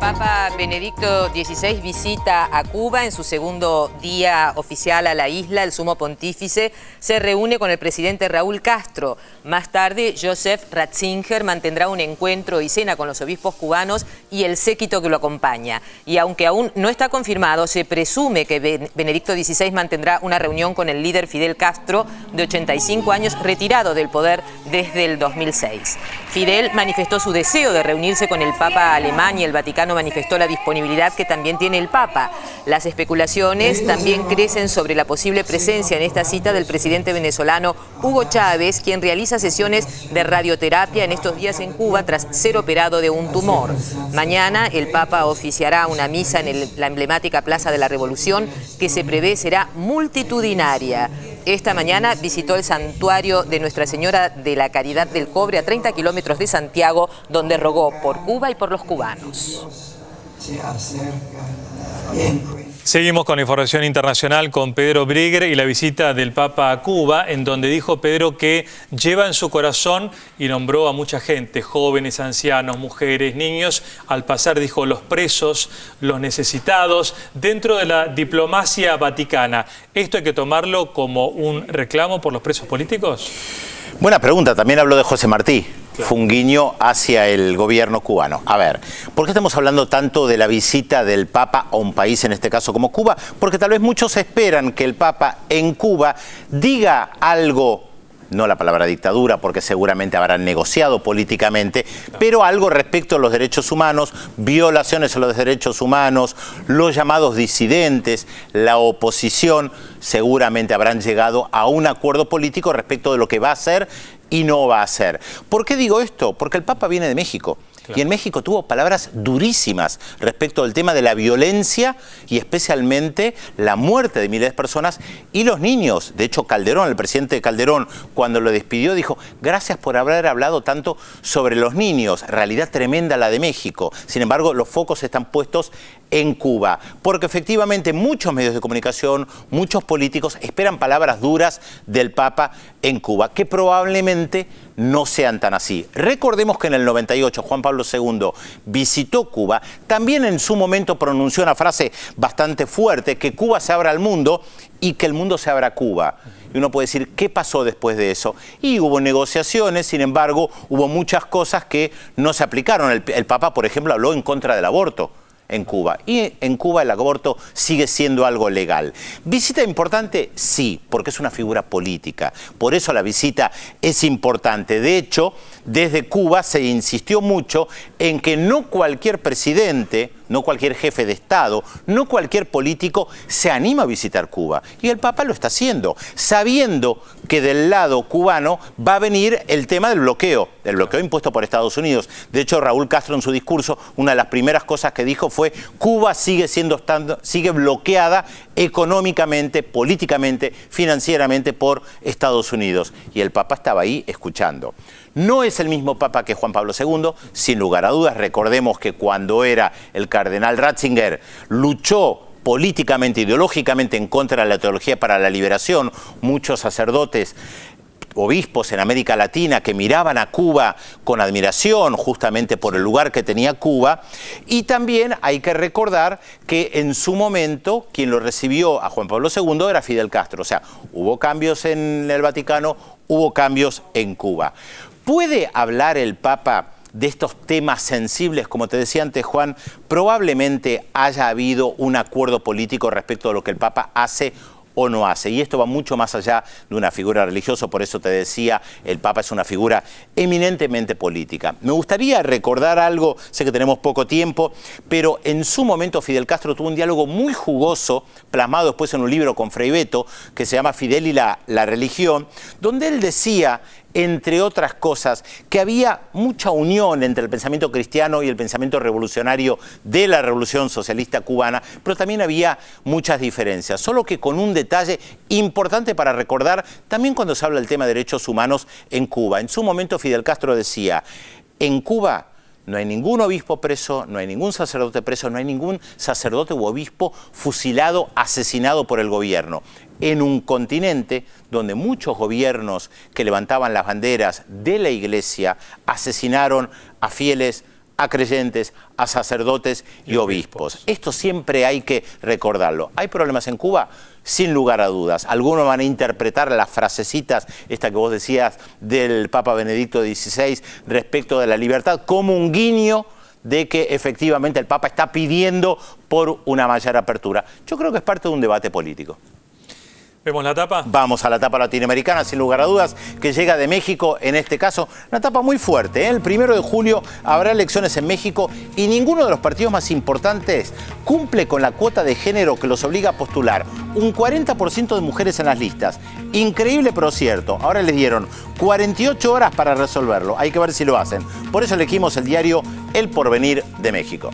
Papa Benedicto XVI visita a Cuba en su segundo día oficial a la isla. El sumo pontífice se reúne con el presidente Raúl Castro. Más tarde, Joseph Ratzinger mantendrá un encuentro y cena con los obispos cubanos y el séquito que lo acompaña. Y aunque aún no está confirmado, se presume que Benedicto XVI mantendrá una reunión con el líder Fidel Castro, de 85 años, retirado del poder desde el 2006. Fidel manifestó su deseo de reunirse con el Papa alemán y el Vaticano manifestó la disponibilidad que también tiene el Papa. Las especulaciones también crecen sobre la posible presencia en esta cita del presidente venezolano Hugo Chávez, quien realiza sesiones de radioterapia en estos días en Cuba tras ser operado de un tumor. Mañana el Papa oficiará una misa en la emblemática Plaza de la Revolución, que se prevé será multitudinaria. Esta mañana visitó el santuario de Nuestra Señora de la Caridad del Cobre a 30 kilómetros de Santiago, donde rogó por Cuba y por los cubanos. Seguimos con la información internacional con Pedro Brigger y la visita del Papa a Cuba, en donde dijo Pedro que lleva en su corazón y nombró a mucha gente, jóvenes, ancianos, mujeres, niños. Al pasar dijo los presos, los necesitados, dentro de la diplomacia vaticana. ¿Esto hay que tomarlo como un reclamo por los presos políticos? Buena pregunta, también habló de José Martí. Fue un guiño hacia el gobierno cubano. A ver, ¿por qué estamos hablando tanto de la visita del Papa a un país, en este caso como Cuba? Porque tal vez muchos esperan que el Papa en Cuba diga algo, no la palabra dictadura, porque seguramente habrán negociado políticamente, pero algo respecto a los derechos humanos, violaciones a los derechos humanos, los llamados disidentes, la oposición, seguramente habrán llegado a un acuerdo político respecto de lo que va a hacer y no va a hacer. ¿Por qué digo esto? Porque el Papa viene de México. Claro. Y en México tuvo palabras durísimas respecto al tema de la violencia y especialmente la muerte de miles de personas y los niños. De hecho, Calderón, el presidente Calderón, cuando lo despidió, dijo: gracias por haber hablado tanto sobre los niños. Realidad tremenda la de México. Sin embargo, los focos están puestos en Cuba, porque efectivamente muchos medios de comunicación, muchos políticos esperan palabras duras del Papa en Cuba, que probablemente no sean tan así. Recordemos que en el 98 Juan Pablo II visitó Cuba, también en su momento pronunció una frase bastante fuerte, que Cuba se abra al mundo y que el mundo se abra a Cuba. Y uno puede decir, ¿qué pasó después de eso? Y hubo negociaciones, sin embargo, hubo muchas cosas que no se aplicaron. El Papa, por ejemplo, habló en contra del aborto en Cuba. Y en Cuba el aborto sigue siendo algo legal. ¿Visita importante? Sí, porque es una figura política. Por eso la visita es importante. De hecho, desde Cuba se insistió mucho en que no cualquier presidente, no cualquier jefe de Estado, no cualquier político se anima a visitar Cuba. Y el Papa lo está haciendo, sabiendo que del lado cubano va a venir el tema del bloqueo impuesto por Estados Unidos. De hecho, Raúl Castro en su discurso, una de las primeras cosas que dijo fue: Cuba sigue bloqueada económicamente, políticamente, financieramente por Estados Unidos. Y el Papa estaba ahí escuchando. No es el mismo Papa que Juan Pablo II, sin lugar a dudas. Recordemos que cuando era el cardenal Ratzinger, luchó políticamente, ideológicamente en contra de la teología para la liberación. Muchos sacerdotes, obispos en América Latina que miraban a Cuba con admiración justamente por el lugar que tenía Cuba. Y también hay que recordar que en su momento quien lo recibió a Juan Pablo II era Fidel Castro. O sea, hubo cambios en el Vaticano, hubo cambios en Cuba. ¿Puede hablar el Papa de estos temas sensibles? Como te decía antes, Juan, probablemente haya habido un acuerdo político respecto a lo que el Papa hace o no hace. Y esto va mucho más allá de una figura religiosa, por eso te decía, el Papa es una figura eminentemente política. Me gustaría recordar algo, sé que tenemos poco tiempo, pero en su momento Fidel Castro tuvo un diálogo muy jugoso, plasmado después en un libro con Frei Beto, que se llama Fidel y la religión, donde él decía, entre otras cosas, que había mucha unión entre el pensamiento cristiano y el pensamiento revolucionario de la Revolución Socialista Cubana, pero también había muchas diferencias, solo que con un detalle importante para recordar también cuando se habla del tema de derechos humanos en Cuba. En su momento Fidel Castro decía: en Cuba no hay ningún obispo preso, no hay ningún sacerdote preso, no hay ningún sacerdote u obispo fusilado, asesinado por el gobierno. En un continente donde muchos gobiernos que levantaban las banderas de la Iglesia asesinaron a fieles a creyentes, a sacerdotes y obispos. Esto siempre hay que recordarlo. ¿Hay problemas en Cuba? Sin lugar a dudas. Algunos van a interpretar las frasecitas, esta que vos decías, del Papa Benedicto XVI respecto de la libertad, como un guiño de que efectivamente el Papa está pidiendo por una mayor apertura. Yo creo que es parte de un debate político. ¿Vemos la tapa? Vamos a la tapa latinoamericana, sin lugar a dudas, que llega de México, en este caso, una tapa muy fuerte. El 1 de julio habrá elecciones en México y ninguno de los partidos más importantes cumple con la cuota de género que los obliga a postular un 40% de mujeres en las listas. Increíble, pero cierto. Ahora les dieron 48 horas para resolverlo. Hay que ver si lo hacen. Por eso elegimos el diario El Porvenir de México.